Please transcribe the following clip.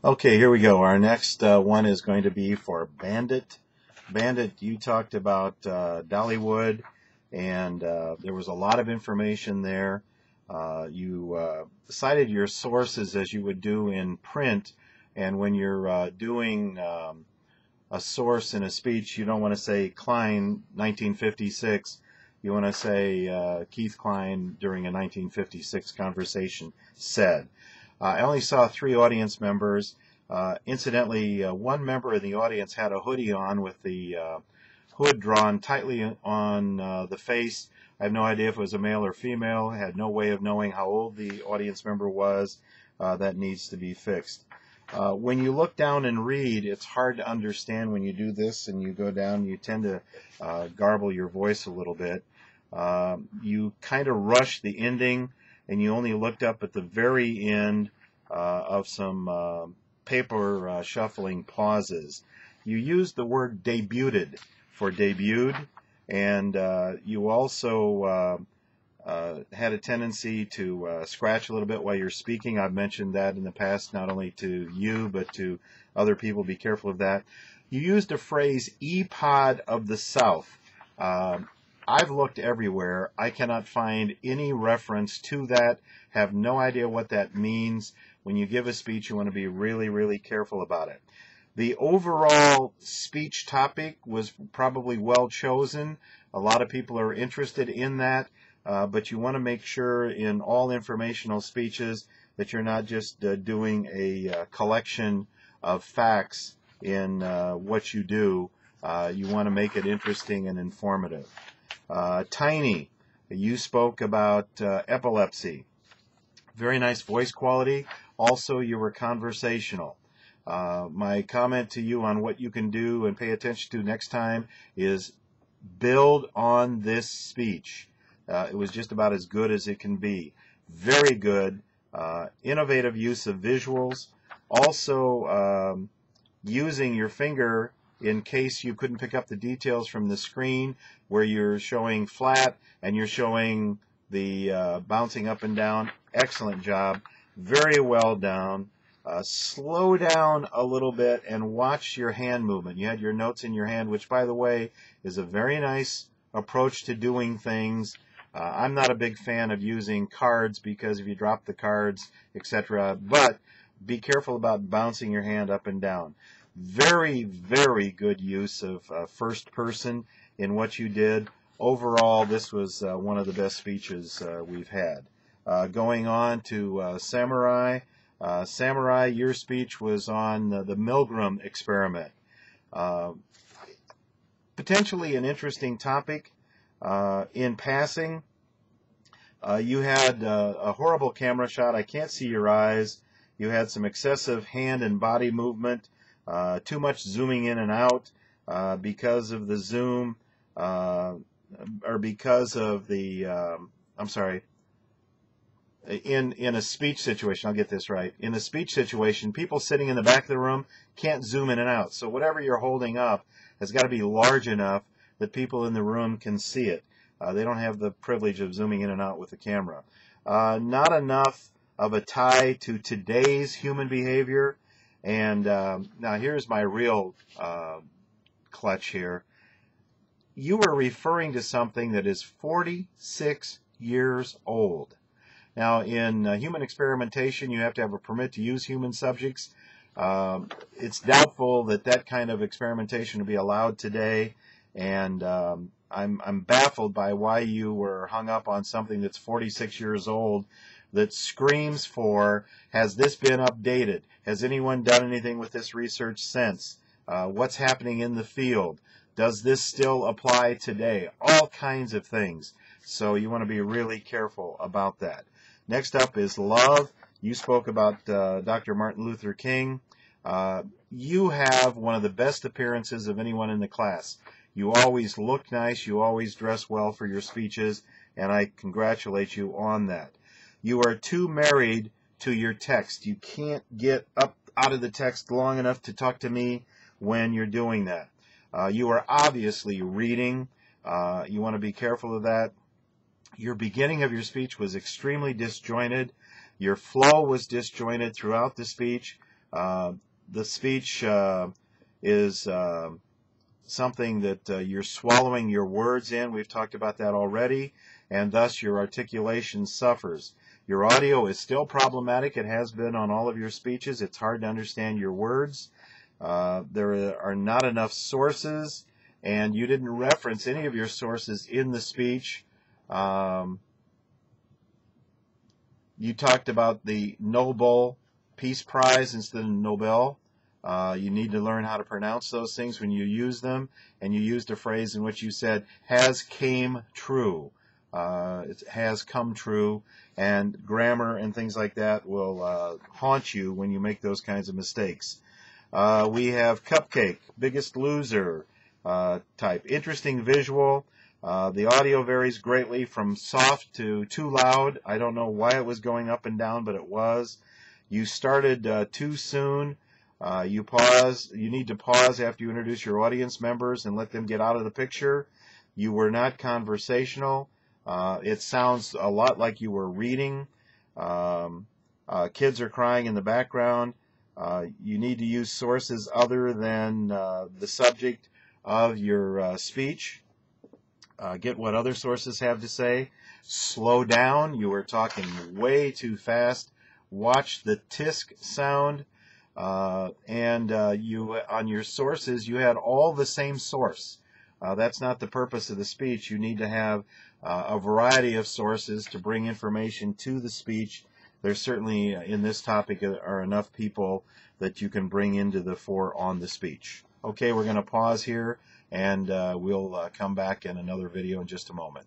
Okay, here we go. Our next one is going to be for Bandit. Bandit, you talked about Dollywood, and there was a lot of information there. You cited your sources as you would do in print, and when you're doing a source in a speech, you don't want to say Klein, 1956. You want to say Keith Klein during a 1956 conversation said. I only saw 3 audience members. Incidentally, one member of the audience had a hoodie on with the hood drawn tightly on the face. I have no idea if it was a male or female. I had no way of knowing how old the audience member was. That needs to be fixed. When you look down and read, it's hard to understand when you do this and you go down. You tend to garble your voice a little bit. You kind of rush the ending, and you only looked up at the very end of some paper shuffling pauses. You used the word debuted for debuted, and you also had a tendency to scratch a little bit while you're speaking. I've mentioned that in the past, not only to you, but to other people. Be careful of that. You used a phrase, E-Pod of the South. I've looked everywhere. I cannot find any reference to that. Have no idea what that means. When you give a speech, you want to be really, really careful about it. The overall speech topic was probably well chosen. A lot of people are interested in that, but you want to make sure in all informational speeches that you're not just doing a collection of facts in what you do. You want to make it interesting and informative. Tiny, you spoke about epilepsy. Very nice voice quality. Also, you were conversational. My comment to you on what you can do and pay attention to next time is build on this speech. It was just about as good as it can be. Very good. Innovative use of visuals. Also, using your finger in case you couldn't pick up the details from the screen, where you're showing flat and you're showing the bouncing up and down. Excellent job. Very well done. Slow down a little bit and watch your hand movement. You had your notes in your hand, which, by the way, is a very nice approach to doing things. I'm not a big fan of using cards because if you drop the cards, etc., but be careful about bouncing your hand up and down. Very, very good use of first person in what you did. Overall, this was one of the best speeches we've had. Going on to Samurai. Samurai, your speech was on the Milgram experiment. Potentially an interesting topic. In passing, you had a horrible camera shot. I can't see your eyes. You had some excessive hand and body movement. Too much zooming in and out because of the zoom, or because of the, I'm sorry, in a speech situation, I'll get this right. In a speech situation, people sitting in the back of the room can't zoom in and out. So whatever you're holding up has got to be large enough that people in the room can see it. They don't have the privilege of zooming in and out with the camera. Not enough of a tie to today's human behavior. And now here's my real clutch here. You were referring to something that is 46 years old. Now, in human experimentation, you have to have a permit to use human subjects. It's doubtful that that kind of experimentation will be allowed today, and I'm baffled by why you were hung up on something that's 46 years old that screams for, has this been updated? Has anyone done anything with this research since? What's happening in the field? Does this still apply today? All kinds of things. So you want to be really careful about that. Next up is love. You spoke about Dr. Martin Luther King. You have one of the best appearances of anyone in the class. You always look nice. You always dress well for your speeches, and I congratulate you on that. You are too married to your text. You can't get up out of the text long enough to talk to me when you're doing that. You are obviously reading. You want to be careful of that. Your beginning of your speech was extremely disjointed. Your flow was disjointed throughout the speech. The speech is something that you're swallowing your words in. We've talked about that already, and thus your articulation suffers. Your audio is still problematic. It has been on all of your speeches. It's hard to understand your words. There are not enough sources, and you didn't reference any of your sources in the speech. You talked about the Nobel Peace Prize instead of Nobel. You need to learn how to pronounce those things when you use them. And you used a phrase in which you said, has came true. It has come true. And grammar and things like that will haunt you when you make those kinds of mistakes. We have Cupcake, Biggest Loser type. Interesting visual. The audio varies greatly from soft to too loud. I don't know why it was going up and down, but it was. You started too soon. You need to pause after you introduce your audience members and let them get out of the picture. You were not conversational. It sounds a lot like you were reading. Kids are crying in the background. You need to use sources other than the subject of your speech. Get what other sources have to say. Slow down. You were talking way too fast. Watch the tisk sound. You on your sources, you had all the same source. That's not the purpose of the speech. You need to have a variety of sources to bring information to the speech. There's certainly, in this topic, are enough people that you can bring into the fore on the speech. Okay, we're going to pause here, and we'll come back in another video in just a moment.